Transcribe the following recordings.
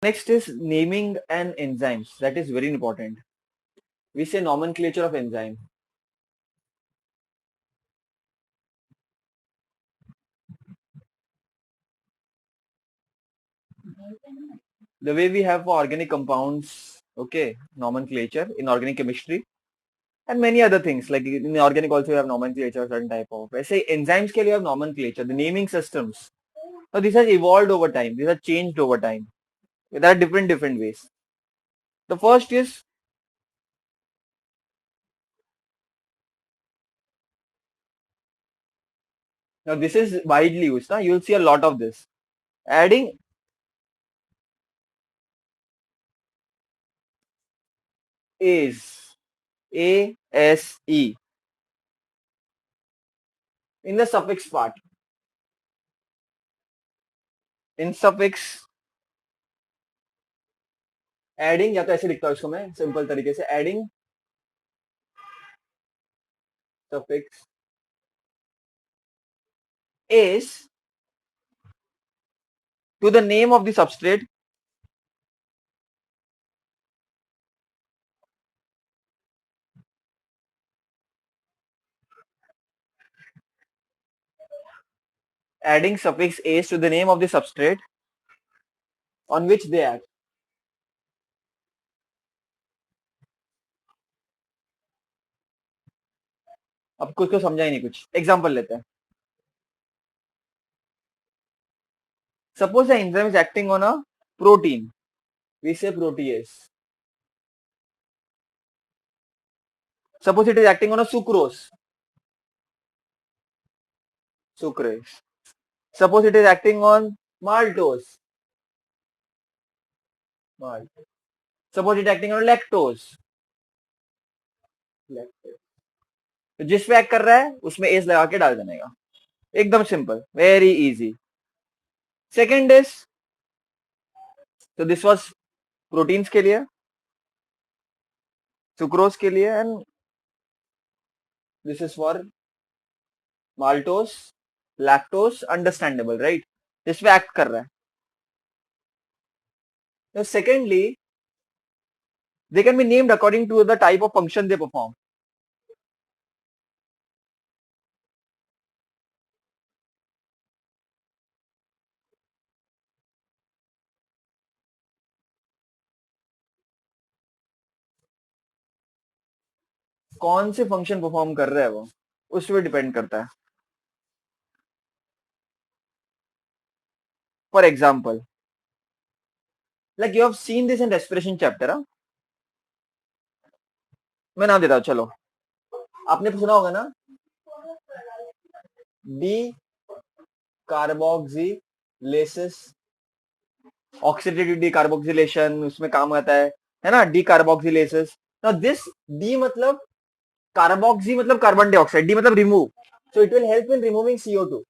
Next is naming and enzymes. That is very important. We say nomenclature of enzyme. The way we have for organic compounds, okay, nomenclature in organic chemistry, and many other things like in organic also you have nomenclature, certain type of. I say enzymes के लिए you have nomenclature, the naming systems. Now these have evolved over time. These have changed over time. There are different ways. The first is, now this is widely used. You will see a lot of this. Adding is, A-S-E, in the suffix part. In suffix, adding, या तो ऐसे लिखता हूँ इसको मैं simple तरीके से, adding suffix is to the name of the substrate adding suffix is to the name of the substrate on which they act. अब कुछ को समझा ही नहीं, कुछ एग्जांपल लेते हैं. Suppose the enzyme is acting on a protein, we say protease. Suppose it is acting on a sucrose, sucrase. Suppose it is acting on maltose, maltose. Suppose it is acting on lactose, lactose. तो जिस पे act कर रहा है उसमें S लगा के डाल देने का. एकदम simple, very easy. Second is, तो दिस वाज प्रोटीन्स के लिए, सुक्रोज के लिए, and this is for maltose, lactose, understandable right. इस पे एक्ट कर रहा है. तो secondly, they can be named according to the type of function they perform. कौन से फंक्शन परफॉर्म कर रहा है वो, उस पर डिपेंड करता है. For example, like you have seen this in respiration chapter. मैं नाम देता हूं, चलो. आपने सुना होगा ना, डी कार्बोक्सिलेसिस, ऑक्सीडेटिव डी कार्बोक्सिलेशन उसमें काम आता है ना, डी कार्बोक्सिलेसिस. नाउ दिस डी मतलब कार्बोक्सी मतलब कार्बन डाइऑक्साइड, डी मतलब remove, so it will help in removing CO2.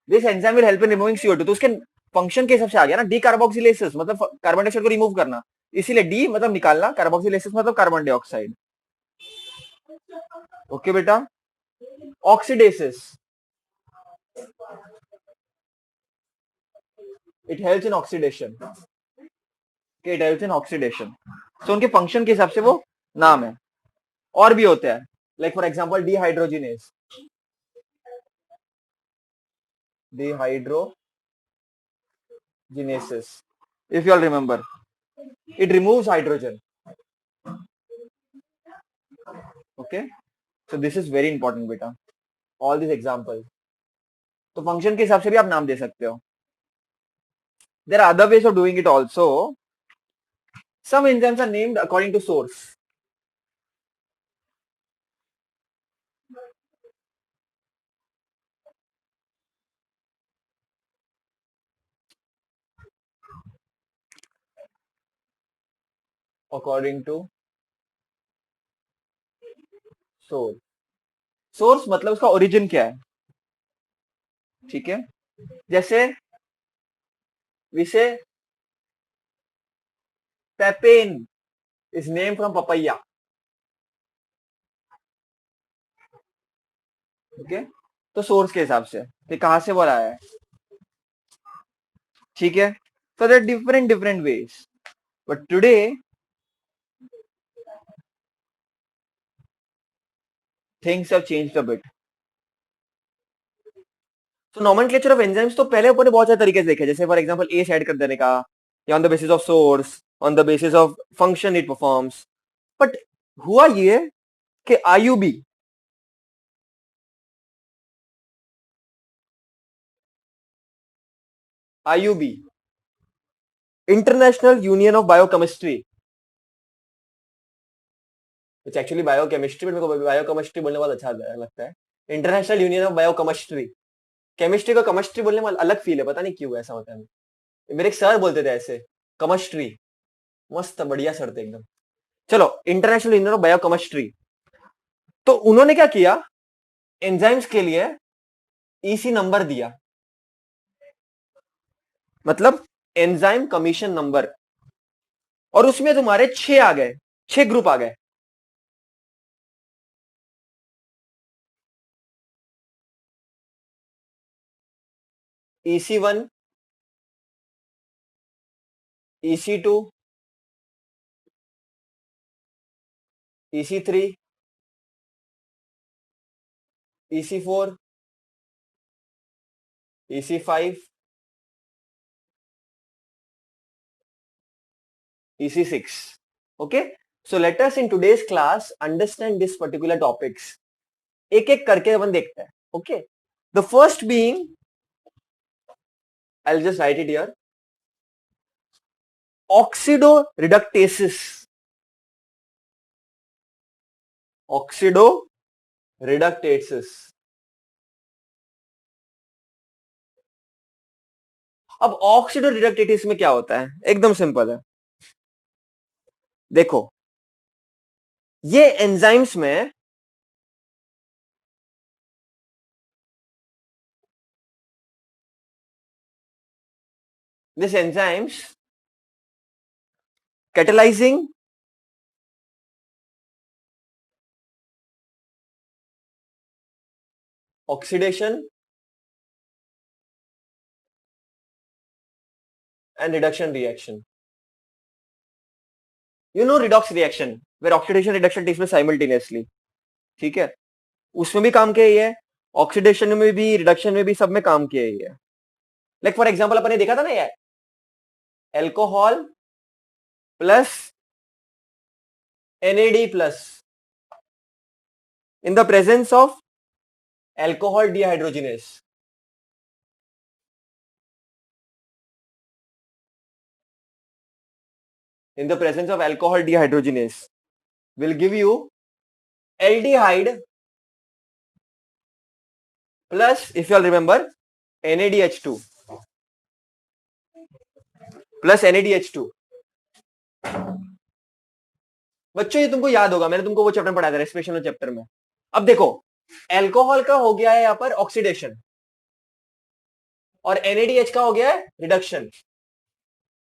This enzyme will help in removing CO2. तो उसके फंक्शन के हिसाब से आ गया ना, डी कार्बोक्सिलेसिस मतलब कार्बन डाइऑक्साइड को रिमूव करना, इसीलिए डी मतलब निकालना, कार्बोक्सिलेसिस मतलब कार्बन डाइऑक्साइड. ओके बेटा. Oxidases, it helps in oxidation. It helps in oxidation. So उनके फंक्शन के हिसाब से वो नाम है. और भी होते हैं, like for example dehydrogenase, dehydrogenases, if you all remember, it removes hydrogen. Okay, so this is very important beta, all these examples. तो फंक्शन के हिसाब से भी आप नाम दे सकते हो. There are other ways of doing it also. Some enzymes are named according to source. According to source. Source मतलब उसका ओरिजिन क्या है. ठीक है, जैसे vice पेपेन is name from papaya. Okay, तो सोर्स के हिसाब से, तो कहां से बोला है. ठीक है, So there are different ways. But today, things have changed a bit. So nomenclature of enzymes तो पहले ऊपर बहुत सारे तरीके से देखे, जैसे फॉर एग्जांपल एस ऐड कर देने का, या on the basis of source, on the basis of function it performs. But हुआ ये कि IUB, IUB international union of biochemistry, it's actually biochemistry, but मेरे को बायोकेमिस्ट्री बोलने बहुत अच्छा लगता है. International union of biochemistry. Chemistry को केमिस्ट्री बोलने में अलग फील है, पता नहीं क्यों ऐसा होता है. मेरे एक सर बोलते थे ऐसे, केमिस्ट्री, मस्त बढ़िया सर थे एकदम. चलो, इंटरनेशनल यूनियन ऑफ बायोकेमिस्ट्री. तो उन्होंने क्या किया, एंजाइम्स के लिए ईसी नंबर दिया, मतलब एंजाइम कमीशन नंबर, और उसमें तुम्हारे 6 आ गए, 6 ग्रुप आ गए. EC1, EC2, EC3, EC4, EC5, EC6. Okay, so let us in today's class understand this particular topics. एक एक करके अपन देखते हैं. Okay, the first being, I'll just write it here, oxidoreductases. Oxidoreductases. अब ऑक्सीडोरिडक्टेटेस में क्या होता है, एकदम सिंपल है. देखो, ये एंजाइम्स में this enzymes catalyzing oxidation and reduction reaction. You know redox reaction where oxidation reduction takes place simultaneously. ठीक है, उसमें भी काम किया ही है, ऑक्सीडेशन में भी, रिडक्शन में भी, सब में काम किया ही है. लाइक फॉर एग्जांपल अपन ने देखा था ना ये alcohol plus NAD plus in the presence of alcohol dehydrogenase. In the presence of alcohol dehydrogenase will give you aldehyde plus, if you all remember, NADH2 plus NADH2. बच्चों ये तुमको याद होगा, मैंने तुमको वो चैप्टर पढ़ाया था, रेस्पिरेशन चैप्टर में. अब देखो, एल्कोहल का हो गया है यहां पर ऑक्सीडेशन, और NADH का हो गया है रिडक्शन.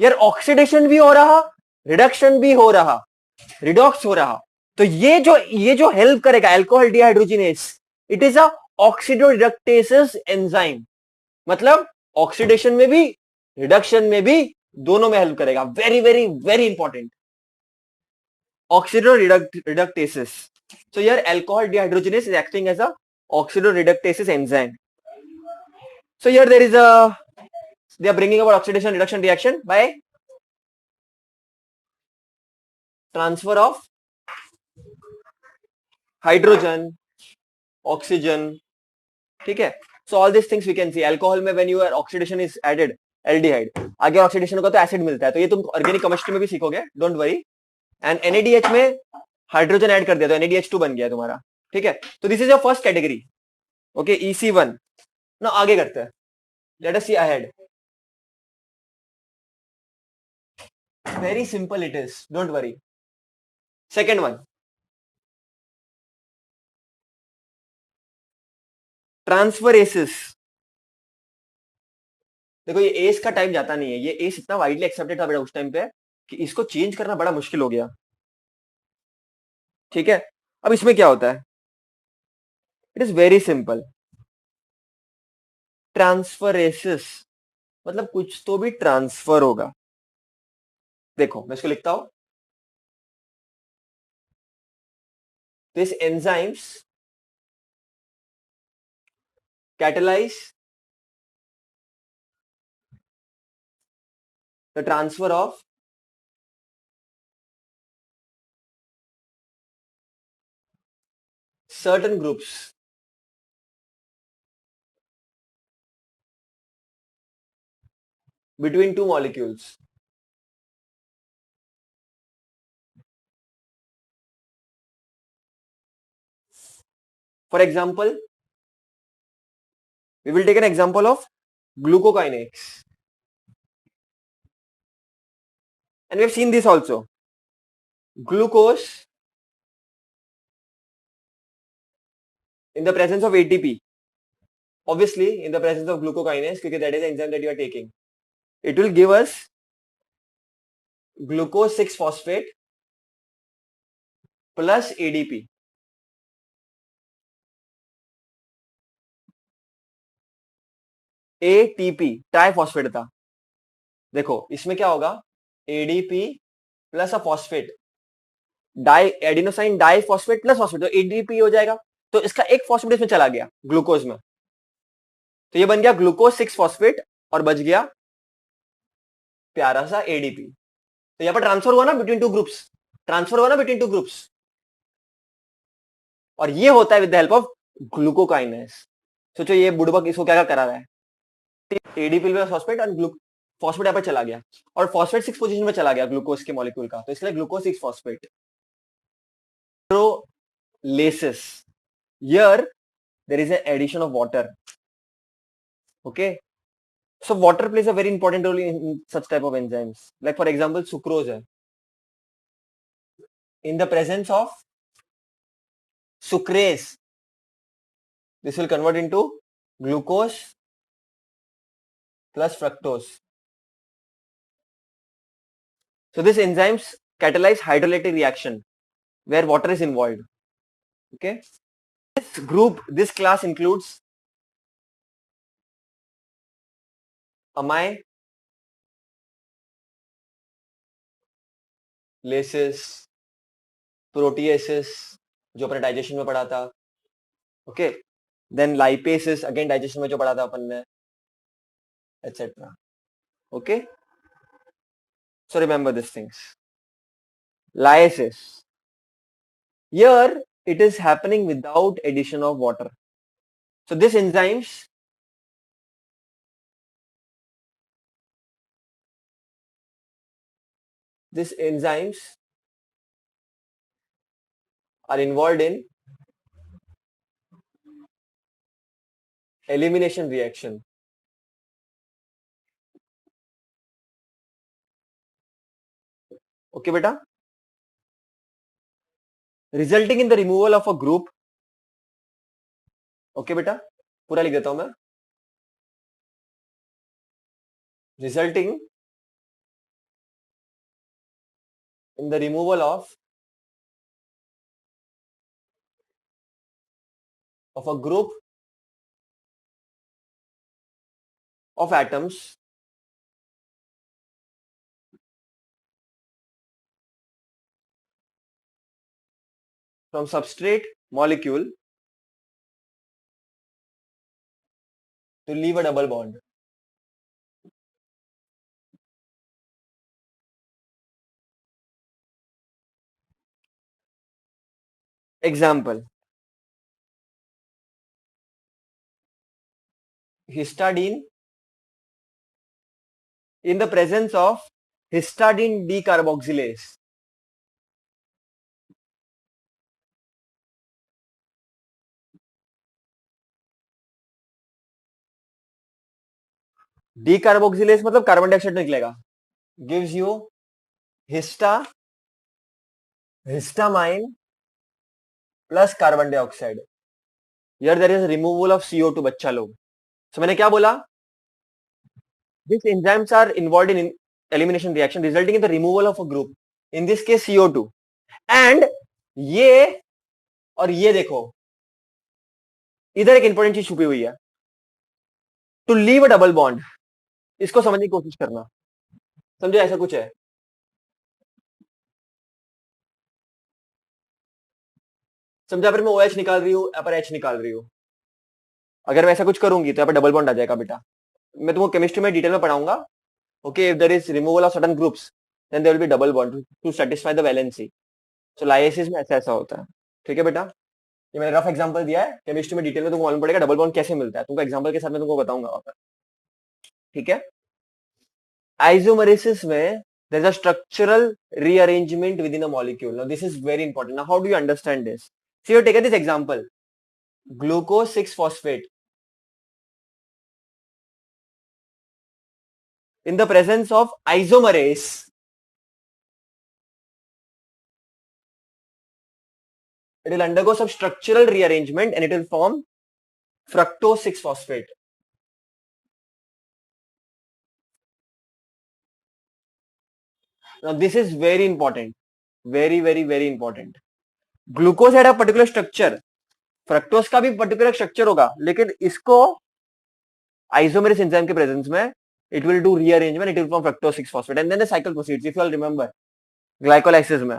यार ऑक्सीडेशन भी हो रहा, रिडक्शन भी हो रहा, रिडॉक्स हो रहा. तो ये जो हेल्प करेगा alcohol dehydrogenase, it is a oxidoreductases enzyme. मतलब ऑक्सीडेशन में भी, रिडक्शन में भी, दोनों में हेल्प करेगा. Very very very important, oxidoreductases. So here alcohol dehydrogenase is acting as a oxidoreductases enzyme. So here they are bringing about oxidation reduction reaction by transfer of hydrogen, oxygen. ठीक है, so all these things we can see. Alcohol में when your oxidation is added, aldehyde, आगे oxidation होगा तो acid मिलता है. तो ये तुम ऑर्गेनिक केमिस्ट्री में भी सीखोगे, डोंट वरी. एंड NADH में हाइड्रोजन ऐड कर दिया तो NADH2 बन गया तुम्हारा. ठीक है, तो this is your first category. Okay, EC1. ना आगे करते हैं, let us see ahead. Very simple it is, don't worry. Second one, transferases. देखो ये एस का टाइम जाता नहीं है, ये एस इतना वाइडली एक्सेप्टेड था बेटा उस टाइम पे कि इसको चेंज करना बड़ा मुश्किल हो गया. ठीक है, अब इसमें क्या होता है, इट इज वेरी सिंपल. ट्रांसफरेसिस मतलब कुछ तो भी ट्रांसफर होगा। देखो मैं इसको लिखता हूं, this enzymes catalyze the transfer of certain groups between two molecules. For example, we will take an example of glucokinase, and we have seen this also. Glucose in the presence of ATP, obviously in the presence of glucokinase, because that is the enzyme that you are taking, it will give us glucose 6 phosphate plus ADP. ATP triphosphate था। देखो इसमें क्या होगा, ADP plus a phosphate, di adenosine di phosphate plus phosphate, तो ADP हो जाएगा। तो इसका एक फॉस्फेट इसमें चला गया ग्लूकोज में, तो ये बन गया ग्लूकोज 6 फॉस्फेट और बच गया प्यारा सा एडीपी। तो यहां पर ट्रांसफर हुआ ना बिटवीन टू ग्रुप्स, ट्रांसफर हुआ ना बिटवीन टू ग्रुप्स, और ये होता है with the help of glucokinase. सोचो ये बुड़बक इसको क्या क्या करा रहा है, एडीपी प्लस फॉस्फेट और फॉस्फेट यहां पर चला गया, और फॉस्फेट 6 पोजीशन में चला गया ग्लूकोज के मॉलिक्यूल का, तो इसलिए glucose 6 phosphate. Laces, here there is an addition of water. Okay, so water plays a very important role in such type of enzymes, like for example sucrose hai. In the presence of sucrase, this will convert into glucose plus fructose. So this enzymes catalyze hydrolytic reaction where water is involved. Okay, this group, this class includes amylases, proteases जो अपने digestion में पढ़ा था, okay, then लाइपेसेस again digestion में जो पढ़ा था अपन ने, etcetera. Okay, so remember these things. Lysis, here it is happening without addition of water. So these enzymes are involved in elimination reaction. Okay beta, resulting in the removal of a group. Okay beta, पूरा लिख देता हूं मैं, resulting in the removal of a group of atoms from substrate molecule to leave a double bond. Example, histidine in the presence of histidine decarboxylase. Decarboxylase मतलब carbon dioxide निकलेगा, gives you histamine plus carbon dioxide. Here there is removal of CO2 बच्चा लोग। So मैंने क्या बोला, this enzymes are involved in elimination reaction resulting in the removal of a group, in this case CO2, and ये और ये देखो इधर एक इंपॉर्टेंट चीज छुपी हुई है, to leave a double bond. इसको समझने की कोशिश करना, समझो ऐसा कुछ है। समझा, पर मैं ओ एच निकाल रही हूँ, यहाँ पर एच निकाल रही हूँ। अगर मैं ऐसा कुछ करूंगी तो यहाँ पर डबल बॉन्ड आ जाएगा बेटा। मैं तुमको केमिस्ट्री में डिटेल में पढ़ाऊंगा। Okay, if there is removal of certain groups then there will be double bond to satisfy the valency. तो लाइसिस में ऐसा ऐसा होता है। ठीक है बेटा, ये मैंने रफ एग्जांपल दिया है। केमिस्ट्री में डिटेल में तुमको मालूम पड़ेगा डबल बॉन्ड कैसे मिलता है, तुमको एग्जांपल के साथ मैं तुमको बताऊंगा वहां पर। ठीक है, आइसोमेरेसिस में there is a structural rearrangement within a molecule. Now this is very important. Now how do you understand this? So you take this example, glucose 6 phosphate in the presence of isomerase, it will undergo some structural rearrangement and it will form fructose 6 phosphate. Now this is very important, very important. Glucose had a particular structure, fructose का भी particular structure होगा, लेकिन इसको isomerase enzyme के presence में it will do rearrangement, it will form fructose 6 phosphate and then the cycle proceeds, if you all remember glycolysis में.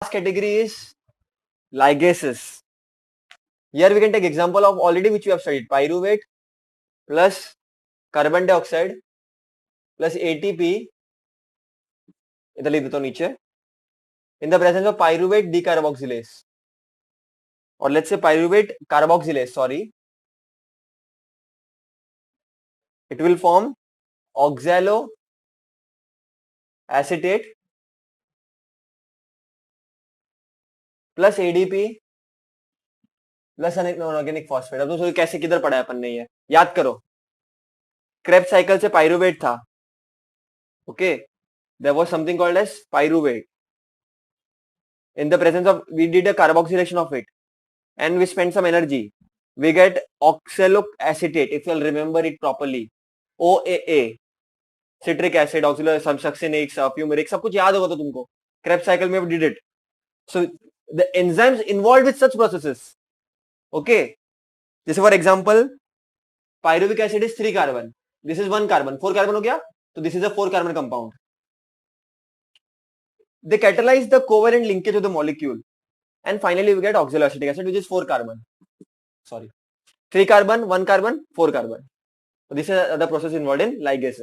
Last category is ligases. Here we can take example of already which we have studied, pyruvate plus carbon dioxide plus ATP, इधर लिख देता हूं नीचे, in the presence of pyruvate decarboxylase, or let's say pyruvate carboxylase, sorry, it will form oxaloacetate plus ADP plus unorganic phosphate. अब तो सोचो कैसे किधर पढ़ा है अपन ने, ये याद करो। क्रेब्स साइकिल से पाइरुवेट था, okay, there was something called as pyruvate, in the presence of, we did a carboxylation of it and we spent some energy, we get oxaloacetate, if you'll remember it properly, OAA, citric acid, oxalosuccinate, fumaric, सब कुछ याद होगा तो तुमको, Krebs cycle में we did it. So the enzymes involved with such processes, okay, जैसे for example pyruvic acid is 3 carbon, this is 1 carbon, 4 carbon हो गया, तो this is a 4 carbon compound. They catalyze the covalent linkage of the molecule and finally we get oxaloacetic acid which is 4 carbon, sorry, 3 carbon, 1 carbon, 4 carbon. So this is the process involved in ligases.